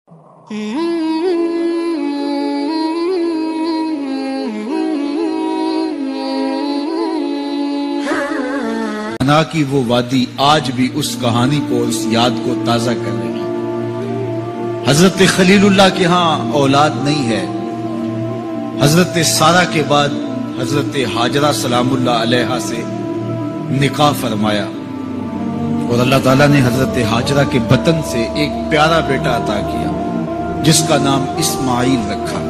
نا کی وہ وادی آج بھی اس کہانی کو، اس یاد کو تازہ کر رہی۔ حضرت خلیل اللہ کے ہاں اولاد نہیں ہے۔ حضرت سارہ کے بعد حضرت ہاجرہ سلام اللہ علیہا سے نکاح فرمایا، اور اللہ تعالیٰ نے حضرت ہاجرہ کے بطن سے ایک پیارا بیٹا عطا کیا جس کا نام اسماعیل رکھا۔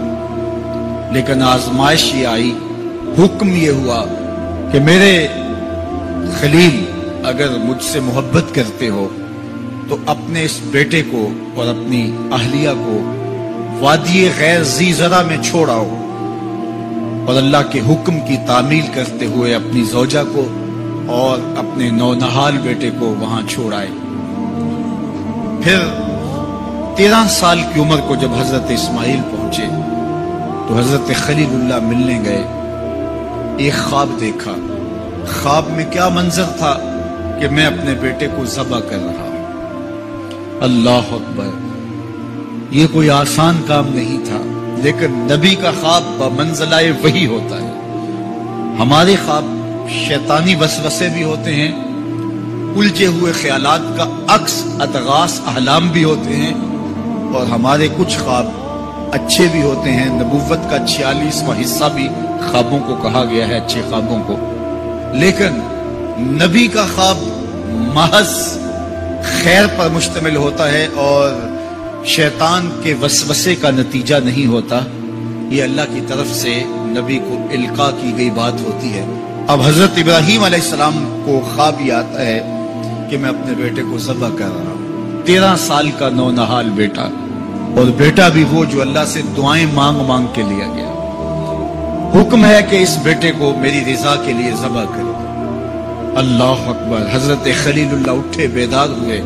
لیکن آزمائش یہ آئی، حکم یہ ہوا کہ میرے خلیل اگر مجھ سے محبت کرتے ہو تو اپنے اس بیٹے کو اور اپنی اہلیہ کو وادی غیر ذی زرع میں چھوڑ آؤ، اور اللہ کے حکم کی تعمیل کرتے ہوئے اپنی زوجہ کو اور اپنے نونہال بیٹے کو وہاں چھوڑ آئے۔ پھر 13 سال کی عمر کو جب حضرت اسماعیل پہنچے تو حضرت خلیل اللہ ملنے گئے۔ ایک خواب دیکھا، خواب میں کیا منظر تھا کہ میں اپنے بیٹے کو ذبح کر رہا ہوں۔ اللہ اکبر، یہ کوئی آسان کام نہیں تھا، لیکن نبی کا خواب بمنزلہ وحی ہوتا ہے۔ ہمارے خواب شیطانی وسوسے بھی ہوتے ہیں، الجھے ہوئے خیالات کا عکس ادغاث احلام بھی ہوتے ہیں، اور ہمارے کچھ خواب اچھے بھی ہوتے ہیں۔ نبوت کا 46واں حصہ بھی خوابوں کو کہا گیا ہے، اچھے خوابوں کو۔ لیکن نبی کا خواب محض خیر پر مشتمل ہوتا ہے اور شیطان کے وسوسے کا نتیجہ نہیں ہوتا، یہ اللہ کی طرف سے نبی کو القاء کی گئی بات ہوتی ہے۔ اب حضرت ابراہیم علیہ السلام کو خواب یہ آتا ہے کہ میں اپنے بیٹے کو ذبح کر رہا ہوں، 13 سال کا نونہال بیٹا، اور بیٹا بھی وہ جو اللہ سے دعائیں مانگ مانگ کے لیا گیا۔ حکم ہے کہ اس بیٹے کو میری رضا کے لیے ذبح کرو۔ اللہ اکبر، حضرت خلیل اللہ اٹھے، بیدار ہوئے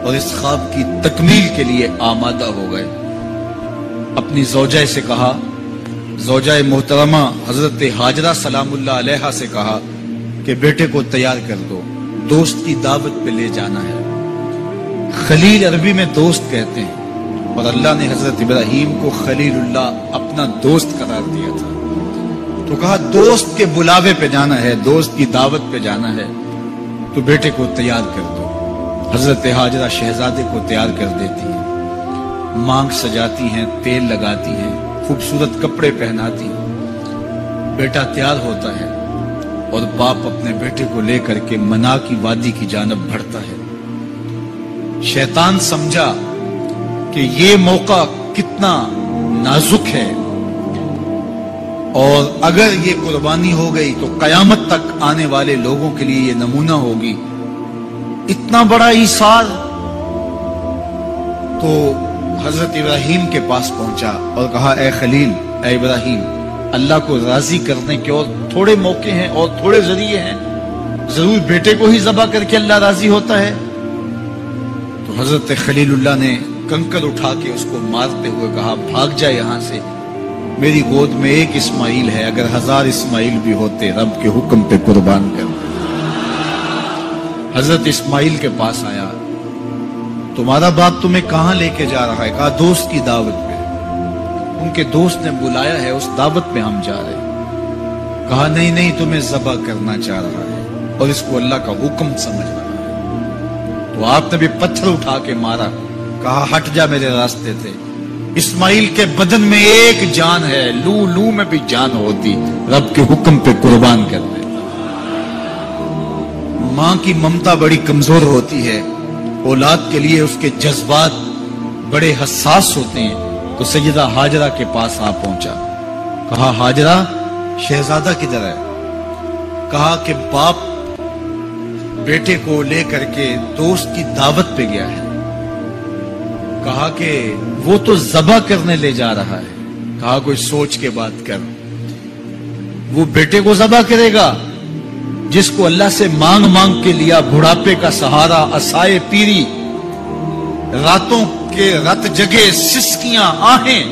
اور اس خواب کی تکمیل کے لیے آمادہ ہو گئے۔ اپنی زوجہ سے کہا، زوجہ محترمہ حضرت ہاجرہ سلام اللہ علیہا سے کہا کہ بیٹے کو تیار کر دو، دوست کی دعوت پہ لے جانا ہے۔ خلیل عربی میں دوست کہتے ہیں، اور اللہ نے حضرت ابراہیم کو خلیل اللہ اپنا دوست قرار دیا تھا، تو کہا دوست کے بلاوے پہ جانا ہے، دوست کی دعوت پہ جانا ہے، تو بیٹے کو تیار کر دو۔ حضرت ہاجرہ شہزادے کو تیار کر دیتی ہیں، مانگ سجاتی ہیں، تیل لگاتی ہیں، خوبصورت کپڑے پہناتی ہیں۔ بیٹا تیار ہوتا ہے اور باپ اپنے بیٹے کو لے کر کے منا کی وادی کی جانب بڑھتا ہے۔ شیطان سمجھا کہ یہ موقع کتنا نازک ہے، اور اگر یہ قربانی ہو گئی تو قیامت تک آنے والے لوگوں کے لیے یہ نمونہ ہوگی، اتنا بڑا ایثار۔ تو حضرت ابراہیم کے پاس پہنچا اور کہا، اے خلیل، اے ابراہیم، اللہ کو راضی کرنے کے اور تھوڑے موقع ہیں اور تھوڑے ذریعے ہیں، ضرور بیٹے کو ہی ذبح کر کے اللہ راضی ہوتا ہے؟ تو حضرت خلیل اللہ نے کنکر اٹھا کے اس کو مارتے ہوئے کہا، بھاگ جائے یہاں سے، میری گود میں ایک اسماعیل ہے، اگر 1000 اسماعیل بھی ہوتے رب کے حکم پہ قربان کر۔ حضرت اسماعیل کے پاس آیا، تمہارا باپ تمہیں کہاں لے کے جا رہا ہے؟ کہا دوست کی دعوت پہ، ان کے دوست نے بلایا ہے، اس دعوت پہ ہم جا رہے ہیں۔ کہا نہیں نہیں، تمہیں ذبح کرنا چاہ رہا ہے اور اس کو اللہ کا حکم سمجھ رہا ہے۔ تو آپ نے بھی پتھر اٹھا کے مارا، کہا ہٹ جا میرے راستے سے۔ اسماعیل کے بدن میں ایک جان ہے، لو لو میں بھی جان ہوتی، رب کے حکم پہ قربان کر دے۔ ماں کی ممتا بڑی کمزور ہوتی ہے، اولاد کے لیے اس کے جذبات بڑے حساس ہوتے ہیں۔ تو سیدہ ہاجرہ کے پاس آ پہنچا، کہا ہاجرہ، شہزادہ کدھر ہے؟ کہا کہ باپ بیٹے کو لے کر کے دوست کی دعوت پہ گیا ہے۔ کہا کہ وہ تو ذبح کرنے لے جا رہا ہے۔ کہا کوئی سوچ کے بات کر، وہ بیٹے کو ذبح کرے گا جس کو اللہ سے مانگ مانگ کے لیا، بڑھاپے کا سہارا، عصائے پیری، راتوں کے رت جگے، سسکیاں، آہیں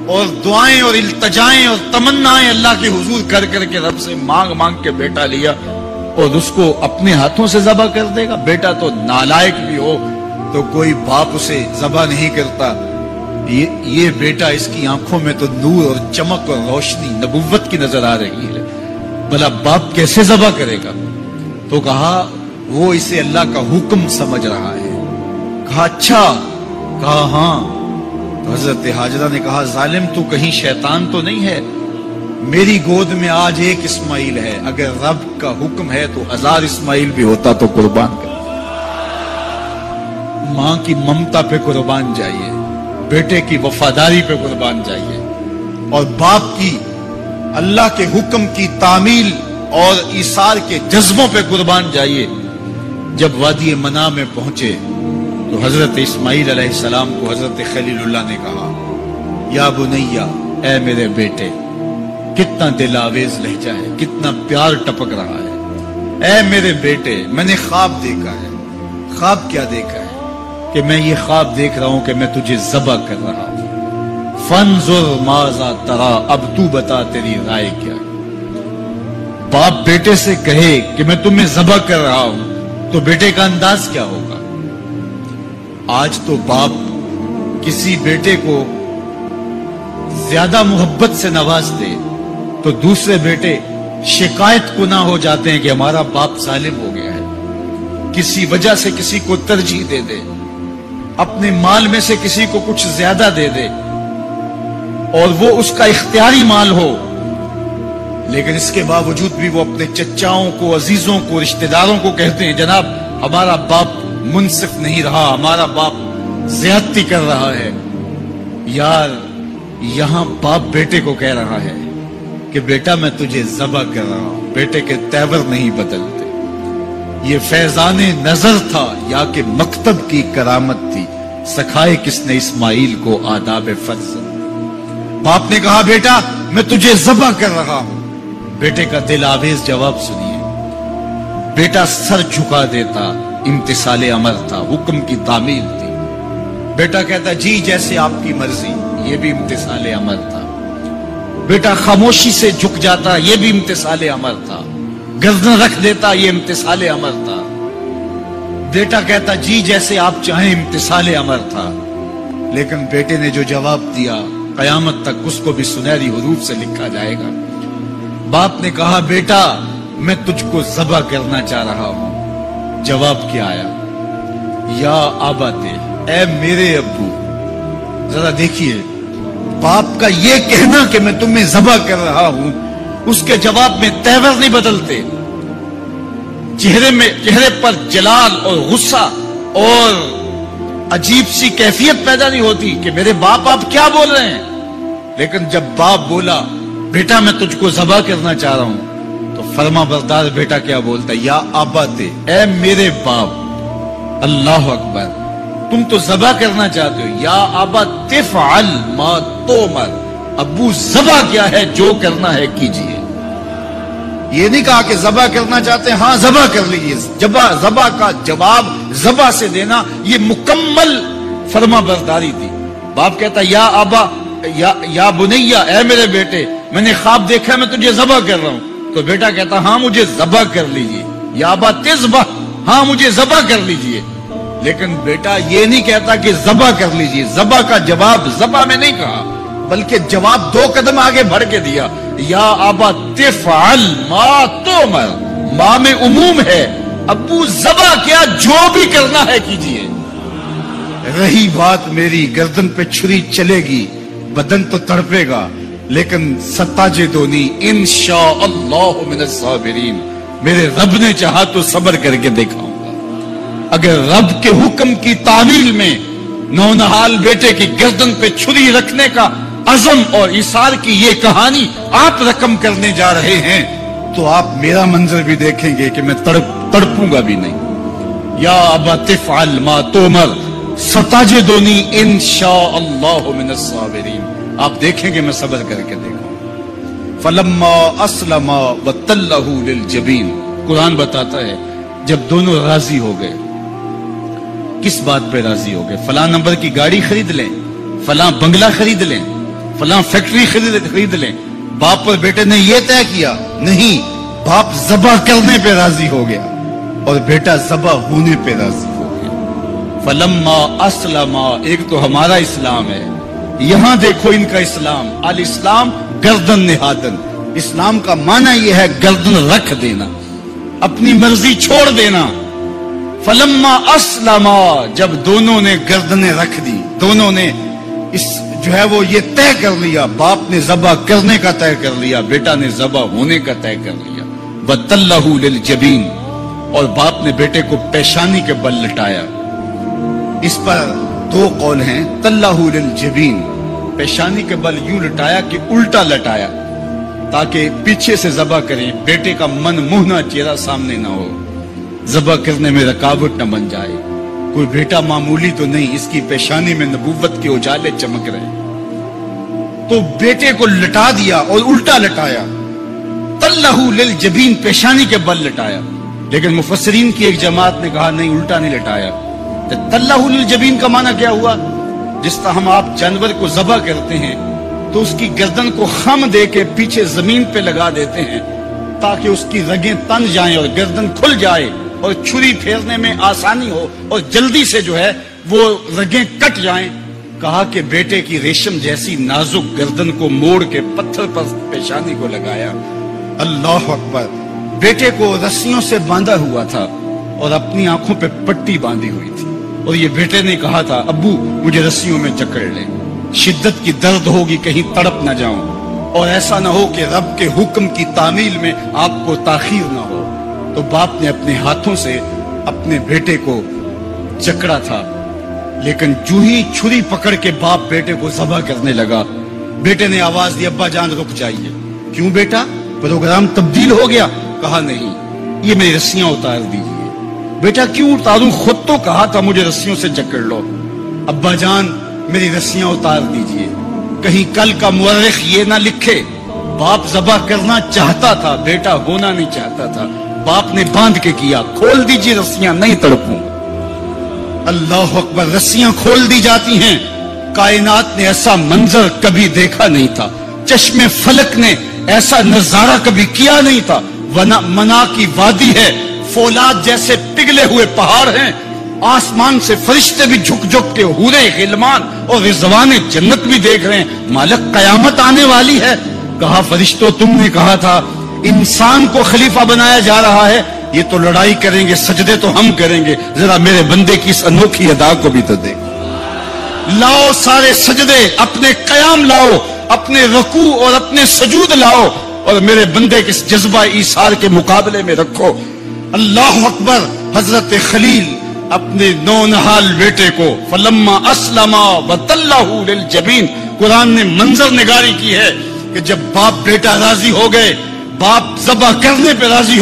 اور دعائیں اور التجائیں اور تمنائیں اللہ کے حضور کر کر کے رب سے مانگ مانگ کے بیٹا لیا، اور اس کو اپنے ہاتھوں سے ذبح کر دے گا؟ بیٹا تو نالائق بھی ہو تو کوئی باپ اسے ذبح نہیں کرتا. یہ بیٹا، اس کی آنکھوں میں تو نور اور چمک اور روشنی نبوت کی نظر آ رہی ہے، بھلا باپ کیسے ذبح کرے گا؟ تو کہا وہ اسے اللہ کا حکم سمجھ رہا ہے. کہا اچھا؟ کہا ہاں. تو حضرت حاجرہ نے کہا ظالم تو کہیں شیطان تو نہیں ہے؟ میری گود میں آج ایک اسماعیل ہے، اگر رب کا حکم ہے تو 1000 اسماعیل بھی ہوتا تو قربان کر. ماں کی ممتا پہ قربان جائیے، بیٹے کی وفاداری پہ قربان جائیے، اور باپ کی اللہ کے حکم کی تعمیل اور ایثار کے جذبوں پہ قربان جائیے. جب وادی منا میں پہنچے تو حضرت اسماعیل علیہ السلام کو حضرت خلیل اللہ نے کہا یا بنیا، اے میرے بیٹے. کتنا دل آویز لہجہ ہے، کتنا پیار ٹپک رہا ہے. اے میرے بیٹے، میں نے خواب دیکھا ہے. خواب کیا دیکھا ہے؟ کہ میں یہ خواب دیکھ رہا ہوں کہ میں تجھے ذبح کر رہا ہوں. فانظر ماذا ترا، اب تو بتا تیری رائے کیا ہے. باپ بیٹے سے کہے کہ میں تمہیں ذبح کر رہا ہوں تو بیٹے کا انداز کیا ہوگا؟ آج تو باپ کسی بیٹے کو زیادہ محبت سے نواز دے تو دوسرے بیٹے شکایت کو نہ ہو جاتے ہیں کہ ہمارا باپ ظالم ہو گیا ہے. کسی وجہ سے کسی کو ترجیح دے دے، اپنے مال میں سے کسی کو کچھ زیادہ دے دے، اور وہ اس کا اختیاری مال ہو، لیکن اس کے باوجود بھی وہ اپنے چچاؤں کو، عزیزوں کو، رشتہ داروں کو کہتے ہیں جناب ہمارا باپ منصف نہیں رہا، ہمارا باپ زیادتی کر رہا ہے. یار یہاں باپ بیٹے کو کہہ رہا ہے کہ بیٹا میں تجھے ذبح کر رہا ہوں. بیٹے کے تیور نہیں بدلتے. یہ فیضان نظر تھا یا کہ مکتب کی کرامت تھی؟ سکھائے کس نے اسماعیل کو آداب فرض؟ باپ نے کہا بیٹا میں تجھے ذبح کر رہا ہوں. بیٹے کا دل آویز جواب سنیے. بیٹا سر جھکا دیتا، امتثال امر تھا، حکم کی تعمیل تھی. بیٹا کہتا جی جیسے آپ کی مرضی، یہ بھی امتثال امر تھا. بیٹا خاموشی سے جھک جاتا، یہ بھی امتثال امر تھا. گردن رکھ دیتا، یہ امتثال امر تھا. بیٹا کہتا جی جیسے آپ چاہیں، امتثال امر تھا. لیکن بیٹے نے جو جواب دیا قیامت تک اس کو بھی سنہری حروف سے لکھا جائے گا. باپ نے کہا بیٹا میں تجھ کو ذبح کرنا چاہ رہا ہوں. جواب کیا آیا؟ یا آباتے، اے میرے ابو. ذرا دیکھیے باپ کا یہ کہنا کہ میں تمہیں ذبح کر رہا ہوں، اس کے جواب میں تیور نہیں بدلتے. چہرے پر جلال اور غصہ اور عجیب سی کیفیت پیدا نہیں ہوتی کہ میرے باپ آپ کیا بول رہے ہیں. لیکن جب باپ بولا بیٹا میں تجھ کو ذبح کرنا چاہ رہا ہوں تو فرما بردار بیٹا کیا بولتا؟ یا آباتے، اے میرے باپ. اللہ اکبر. تم تو ذبح کرنا چاہتے ہو. یا آبا تفعل ما تؤمر، ابو ذبح کیا ہے جو کرنا ہے کیجئے. یہ نہیں کہا کہ ذبح کرنا چاہتے ہیں ہاں ذبح کر لیجئے. ذبح کا جواب ذبح سے دینا یہ مکمل فرما برداری تھی. باپ کہتا یا آبا، یا بنیا، اے میرے بیٹے میں نے خواب دیکھا میں تجھے ذبح کر رہا ہوں. تو بیٹا کہتا ہاں مجھے ذبح کر لیجئے. یا آبا تذبح، ہاں مجھے ذبح کر لیجئے. لیکن بیٹا یہ نہیں کہتا کہ ذبح کر لیجئے. ذبح کا جواب ذبح میں نہیں کہا بلکہ جواب 2 قدم آگے بڑھ کے دیا. یا آبا تفعل ما تؤمر، ماں میں عموم ہے. ابو ذبح کیا جو بھی کرنا ہے کیجئے. رہی بات میری گردن پہ چھری چلے گی، بدن تو تڑپے گا، لیکن ستاجدونی انشاءاللہ من الصابرین. میرے رب نے چاہا تو صبر کر کے دکھاؤں گا. اگر رب کے حکم کی تعمیل میں نونہال بیٹے کی گردن پہ چھری رکھنے کا عزم اور ایثار کی یہ کہانی آپ رقم کرنے جا رہے ہیں تو آپ میرا منظر بھی دیکھیں گے کہ میں تڑپوں گا بھی نہیں. یا ابا تفعل ما تؤمر ستجدنی انشاءاللہ من الصابرین. آپ دیکھیں گے میں صبر کر کے دیکھوں. فلما اسلم وتلہ للجبین، قرآن بتاتا ہے جب دونوں راضی ہو گئے. کس بات پہ راضی ہو گئے؟ فلاں نمبر کی گاڑی خرید لیں، فلاں بنگلہ خرید لیں، فلاں فیکٹری خرید لیں. باپ اور بیٹے نے یہ طے کیا نہیں. باپ ذبح کرنے پہ راضی ہو گیا اور بیٹا ذبح ہونے پہ راضی ہو گیا. فلما اسلما، ایک تو ہمارا اسلام ہے، یہاں دیکھو ان کا اسلام، الاسلام گردن نہادن، اسلام کا معنی یہ ہے گردن رکھ دینا، اپنی مرضی چھوڑ دینا۔ فلما اسلما، جب دونوں نے گردنیں رکھ دی، دونوں نے اس جو ہے وہ یہ طے کر لیا، باپ نے ذبح کرنے کا طے کر لیا، بیٹا نے ذبح ہونے کا طے کر لیا۔ وَتَلَّهُ لِلْجَبِينِ، اور باپ نے بیٹے کو پیشانی کے بل لٹایا۔ اس پر دو قول ہیں، تَلَّهُ لِلْجَبِينِ، پیشانی کے بل یوں لٹایا کہ الٹا لٹایا تاکہ پیچھے سے ذبح کریں، بیٹے کا من موہنا چہرہ سامنے نہ ہو، ذبح کرنے میں رکاوٹ نہ بن جائے۔ کوئی بیٹا معمولی تو نہیں، اس کی پیشانی میں نبوت کے اجالے چمک رہے، تو بیٹے کو لٹا دیا اور الٹا لٹایا، تَلَّهُ لِلْجَبِينِ، پیشانی کے بل لٹایا۔ لیکن مفسرین کی ایک جماعت نے کہا نہیں، الٹا نہیں لٹایا۔ تو تَلَّهُ لِلْجَبِينِ کا معنی کیا ہوا؟ جس طرح ہم آپ جانور کو ذبح کرتے ہیں تو اس کی گردن کو خم دے کے پیچھے زمین پہ لگا دیتے ہیں تاکہ اس کی رگیں تن جائیں اور گردن کھل جائے اور چھری پھیرنے میں آسانی ہو اور جلدی سے جو ہے وہ رگیں کٹ جائیں۔ کہا کہ بیٹے کی ریشم جیسی نازک گردن کو موڑ کے پتھر پر پیشانی کو لگایا۔ اللہ اکبر! بیٹے کو رسیوں سے باندھا ہوا تھا اور اپنی آنکھوں پہ پٹی باندھی ہوئی تھی، اور یہ بیٹے نے کہا تھا ابو مجھے رسیوں میں جکڑ لیں، شدت کی درد ہوگی، کہیں تڑپ نہ جاؤں، اور ایسا نہ ہو کہ رب کے حکم کی تعمیل میں آپ کو تاخیر نہ ہو۔ تو باپ نے اپنے ہاتھوں سے اپنے بیٹے کو جکڑا تھا، لیکن جو ہی چھری پکڑ کے باپ بیٹے کو ذبح کرنے لگا، بیٹے نے آواز دی ابا جان رک جائیے۔ کیوں بیٹا، پروگرام تبدیل ہو گیا؟ کہا نہیں، یہ میری رسیاں اتار دیجیے۔ بیٹا کیوں اتاروں، خود تو کہا تھا مجھے رسیوں سے جکڑ لو۔ ابا جان میری رسیاں اتار دیجیے، کہیں کل کا مورخ یہ نہ لکھے باپ ذبح کرنا چاہتا تھا، بیٹا ہونا نہیں چاہتا تھا، باپ نے باندھ کے کیا۔ کھول دیجیے رسیاں، نہیں تڑپوں۔ اللہ اکبر! رسیاں کھول دی جاتی ہیں۔ کائنات نے ایسا منظر کبھی دیکھا نہیں تھا، چشم فلک نے ایسا نظارہ کبھی کیا نہیں تھا۔ منا کی وادی ہے، فولاد جیسے پگھلے ہوئے پہاڑ ہیں، آسمان سے فرشتے بھی جھک جھک کے حورے غلمان اور رضوان جنت بھی دیکھ رہے ہیں۔ مالک قیامت آنے والی ہے۔ کہا فرشتوں تم نے کہا تھا انسان کو خلیفہ بنایا جا رہا ہے، یہ تو لڑائی کریں گے، سجدے تو ہم کریں گے، ذرا میرے بندے کی اس انوکھی ادا کو بھی تو دیکھ۔ لاؤ سارے سجدے، اپنے قیام لاؤ، اپنے رکوع اور اپنے سجود لاؤ، اور میرے بندے کے اس جذبہ ایثار کے مقابلے میں رکھو۔ اللہ اکبر! حضرت خلیل اپنے نونہال بیٹے کو فلما اسلما وتلہ للجبین، قرآن نے منظر نگاری کی ہے کہ جب باپ بیٹا راضی ہو گئے، باپ ذبح کرنے پہ راضی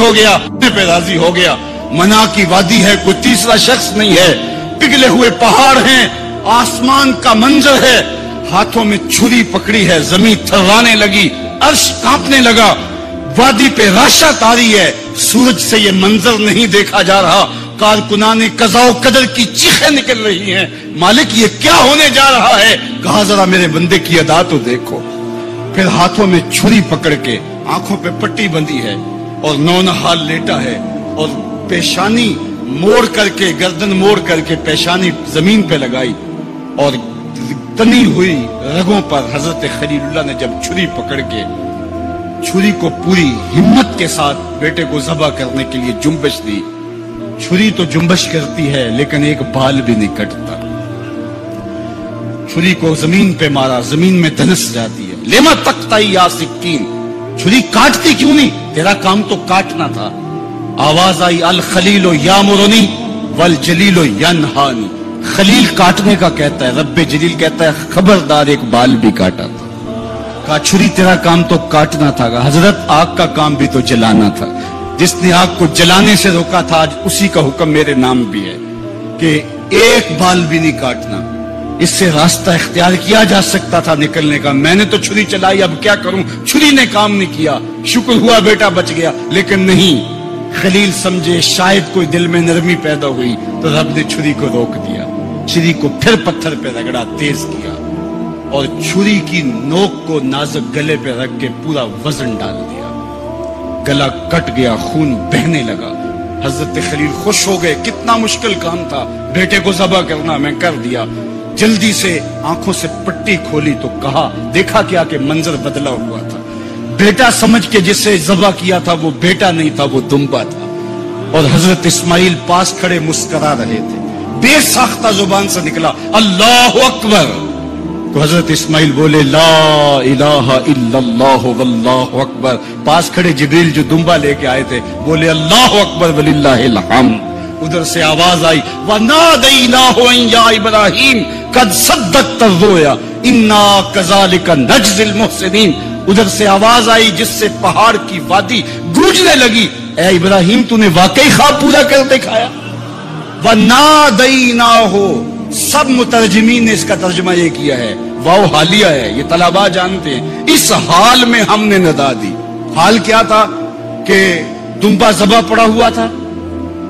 ہو گیا، منا کی وادی ہے، کوئی تیسرا شخص نہیں ہے، پگھلے ہوئے پہاڑ ہیں، آسمان کا منظر ہے، ہاتھوں میں چھری پکڑی ہے، زمین تھررانے لگی، عرش کانپنے لگا، وادی پہ راشا تاری ہے، سورج سے یہ منظر نہیں دیکھا جا رہا، کارکنان قضاء و قدر کی چیخیں نکل رہی ہیں، مالک یہ کیا ہونے جا رہا ہے؟ کہا ذرا میرے بندے کی ادا تو دیکھو۔ پھر ہاتھوں میں چھری پکڑ کے آنکھوں پہ پٹی بندھی ہے اور نونہال لیٹا ہے، اور پیشانی موڑ کر کے، گردن موڑ کر کے پیشانی زمین پہ لگائی، اور تنی ہوئی رگوں پر حضرت خلیل اللہ نے جب چھری پکڑ کے چھری کو پوری ہمت کے ساتھ بیٹے کو ذبح کرنے کے لیے جنبش دی۔ چھری تو جنبش کرتی ہے لیکن ایک بال بھی نہیں کٹتا۔ چھری کو زمین پہ مارا، زمین میں دھنس جاتی ہے۔ لما تقطعی یا سکین، چھری کاٹتی کیوں نہیں؟ تیرا کام تو کاٹنا تھا۔ آواز آئی الخلیل یامرنی والجلیل ینہانی، خلیل کاٹنے کا کہتا ہے، رب جلیل کہتا ہے خبردار ایک بال بھی کاٹا تھا۔ کہا چھری تیرا کام تو کاٹنا تھا، حضرت آگ کا کام بھی تو جلانا تھا، جس نے آگ کو جلانے سے روکا تھا آج اسی کا حکم میرے نام بھی ہے کہ ایک بال بھی نہیں کاٹنا۔ اس سے راستہ اختیار کیا جا سکتا تھا نکلنے کا، میں نے تو چھری چلائی، اب کیا کروں؟ چھری نے کام نہیں کیا، شکر ہوا بیٹا بچ گیا، لیکن نہیں، خلیل سمجھے شاید کوئی دل میں نرمی پیدا ہوئی تو رب نے چھری کو روک دیا، چھری کو پھر پتھر پہ رگڑا، تیز کیا، اور چھری کی نوک کو نازک گلے پہ رکھ کے پورا وزن ڈال دیا، گلا کٹ گیا، خون بہنے لگا۔ حضرت خلیل خوش ہو گئے، کتنا مشکل کام تھا، بیٹے کو ذبح کرنا، میں کر دیا۔ جلدی سے آنکھوں سے پٹی کھولی تو کہا، دیکھا کیا کہ منظر بدلا ہوا تھا۔ بیٹا سمجھ کے جسے ذبح کیا تھا وہ بیٹا نہیں تھا، وہ دمبا تھا۔ اور حضرت اسماعیل پاس کھڑے مسکرا رہے تھے۔ بے ساختہ زبان سے نکلا اللہ اکبر، تو حضرت اسماعیل بولے لا الہ الا اللہ واللہ اکبر۔ پاس کھڑے جبریل جو دمبا لے کے آئے تھے بولے اللہ اکبر وللہ الحمد۔ ادھر سے آواز آئی وَنَادَيْنَاهُ أَن يَا إِبْرَاهِيمُ قَدْ صَدَّقْتَ الرُّؤْيَا إِنَّا كَذَلِكَ نَجْزِي الْمُحْسِنِينَ۔ ادھر سے آواز آئی جس سے پہاڑ کی وادی گونجنے لگی، اے ابراہیم تو نے واقعی خواب پورا کر دکھایا۔ وَنَادَيْنَاهُ، سب مترجمین نے اس کا ترجمہ یہ کیا ہے، واو حالیہ ہے، یہ طلباء جانتے ہیں۔ اس حال میں ہم نے ندا دی۔ حال کیا تھا کہ دمبا ذبح پڑا ہوا تھا،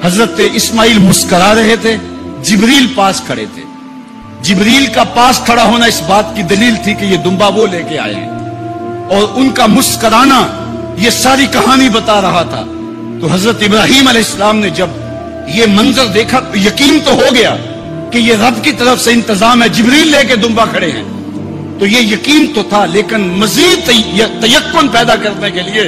حضرت اسماعیل مسکرا رہے تھے، جبریل پاس کھڑے تھے۔ جبریل کا پاس کھڑا ہونا اس بات کی دلیل تھی کہ یہ دمبا وہ لے کے آئے ہیں، اور ان کا مسکرانا یہ ساری کہانی بتا رہا تھا۔ تو حضرت ابراہیم علیہ السلام نے جب یہ منظر دیکھا تو یقین تو ہو گیا کہ یہ رب کی طرف سے انتظام ہے، جبریل لے کے دمبا کھڑے ہیں، تو یہ یقین تو تھا، لیکن مزید تیقن پیدا کرنے کے لیے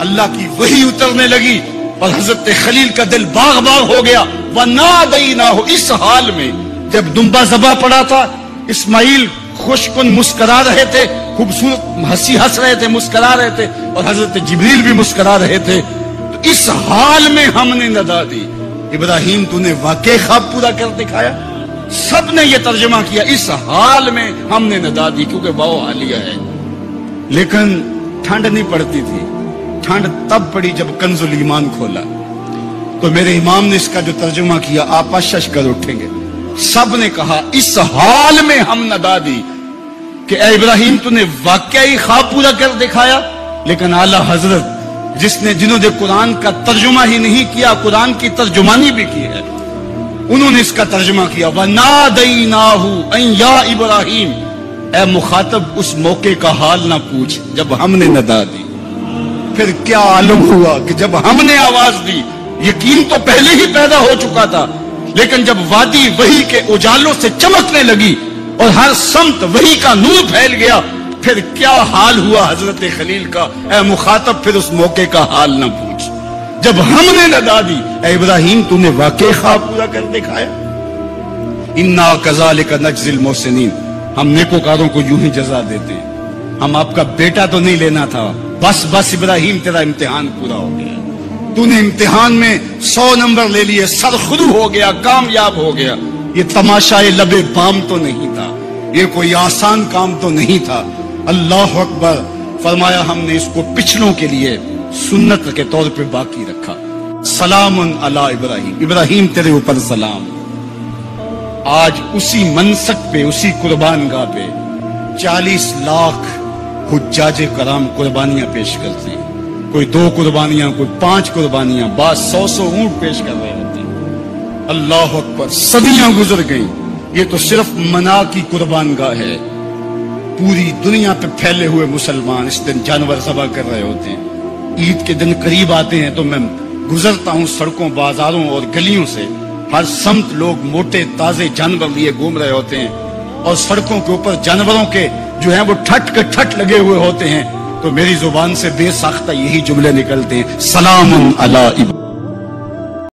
اللہ کی وحی اترنے لگی اور حضرت خلیل کا دل باغ باغ ہو گیا۔ وَنَادَيْنَاهُ، اس حال میں جب دمبا ذبح پڑا تھا، اسماعیل خوشکن مسکرا رہے تھے، خوبصورت ہنسی ہنس رہے تھے، مسکرا رہے تھے، اور حضرت جبریل بھی مسکرا رہے تھے۔ تو اس حال میں ہم نے ندا دی، ابراہیم تو نے واقعی خواب پورا کر دکھایا۔ سب نے یہ ترجمہ کیا، اس حال میں ہم نے ندا دی، کیونکہ واو حالیہ ہے۔ لیکن ٹھنڈ نہیں پڑتی تھی، ٹھنڈ تب پڑی جب کنز الایمان کھولا، تو میرے امام نے اس کا جو ترجمہ کیا آپ اشش کر اٹھیں گے۔ سب نے کہا اس حال میں ہم ندا دی کہ اے ابراہیم تو نے واقعی خواب پورا کر دکھایا۔ لیکن اعلیٰ حضرت جنہوں نے قرآن کا ترجمہ ہی نہیں کیا، قرآن کی ترجمانی بھی کی ہے، انہوں نے اس کا ترجمہ کیا وَنَادَيْنَاهُ أَن يَا إِبْرَاهِيمُ۔ اے مخاطب اس موقع کا حال نہ پوچھ جب ہم نے ندا دی، پھر کیا عالم ہوا کہ جب ہم نے آواز دی، یقین تو پہلے ہی پیدا ہو چکا تھا، لیکن جب وادی وحی کے اجالوں سے چمکنے لگی اور ہر سمت وحی کا نور پھیل گیا، پھر کیا حال ہوا حضرت خلیل کا۔ اے مخاطب پھر اس موقع کا حال نہ پوچھ جب ہم نے ندا دی، اے ابراہیم تو نے واقعی خواب پورا کر دکھایا۔ اِنَّا كَذَلِكَ نَجْزِي الْمُحْسِنِينَ، ہم نیکوکاروں کو یوں ہی جزا دیتے ہیں۔ ہم آپ کا بیٹا تو نہیں لینا تھا، بس ابراہیم تیرا امتحان پورا ہو گیا، تو نے امتحان میں 100 نمبر لے لیے، سرخرو ہو گیا، کامیاب ہو گیا۔ یہ تماشائے لب بام تو نہیں تھا، یہ کوئی آسان کام تو نہیں تھا۔ اللہ اکبر، فرمایا ہم نے اس کو پچھلوں کے لیے سنت کے طور پہ باقی رکھا۔ سلام علی ابراہیم، ابراہیم تیرے اوپر سلام۔ آج اسی منسک پہ، اسی قربان گاہ پہ 40 لاکھ حجاج کرام قربانیاں پیش کرتے ہیں، کوئی 2 قربانیاں، کوئی 5 قربانیاں، بعض 100 اونٹ پیش کر رہے ہوتے ہیں۔ اللہ اکبر، صدیاں گزر گئیں، یہ تو صرف منا کی قربان گاہ ہے۔ پوری دنیا پہ پھیلے ہوئے مسلمان اس دن جانور ذبح کر رہے ہوتے ہیں۔ عید کے دن قریب آتے ہیں تو میں گزرتا ہوں سڑکوں، بازاروں اور گلیوں سے، ہر سمت لوگ موٹے تازے جانور لیے گھوم رہے ہوتے ہیں، اور سڑکوں کے اوپر جانوروں کے جو ہیں وہ ٹھٹ کے ٹھٹ لگے ہوئے ہوتے ہیں۔ تو میری زبان سے بے ساختہ یہی جملے نکلتے ہیں، سلام علی ابراہیم۔